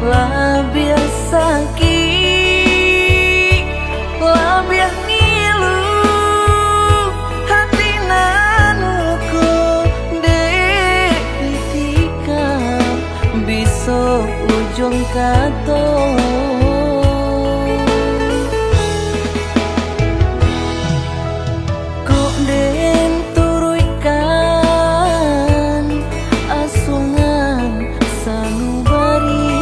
Labia sakit, labia ngilu, hati nanuku dek ditikam, bisa ujung kato. Kok den turuikan asungan sanubari,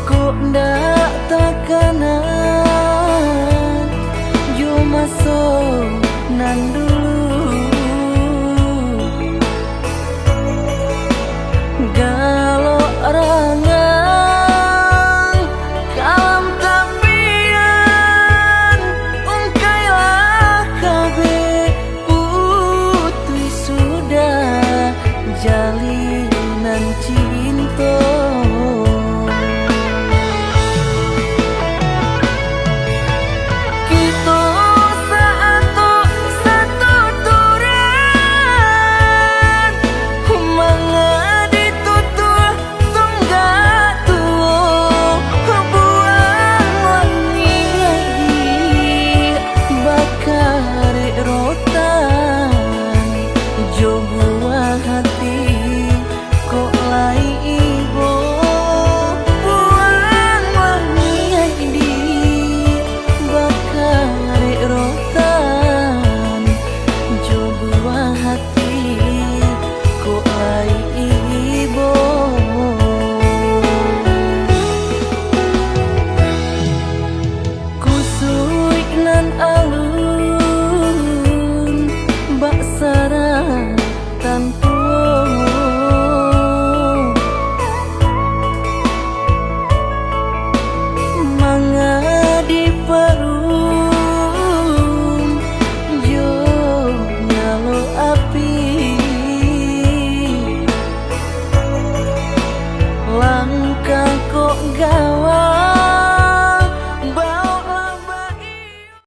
kok ndak takanan jo masuk nan dulu. Galau rangang kalam tapian, ungkailah kabe putri sudah jalinan cinta. Kita satu turan manga ditutur tunggak tuh buang wangi bakar rotan jo buah hati kok lai ibu buang wangi bakar rotan jo buah hati kok lai ibu. Kusui nan alun bak sarang tanpa manga di perum jo nyalo api langkah kok gawe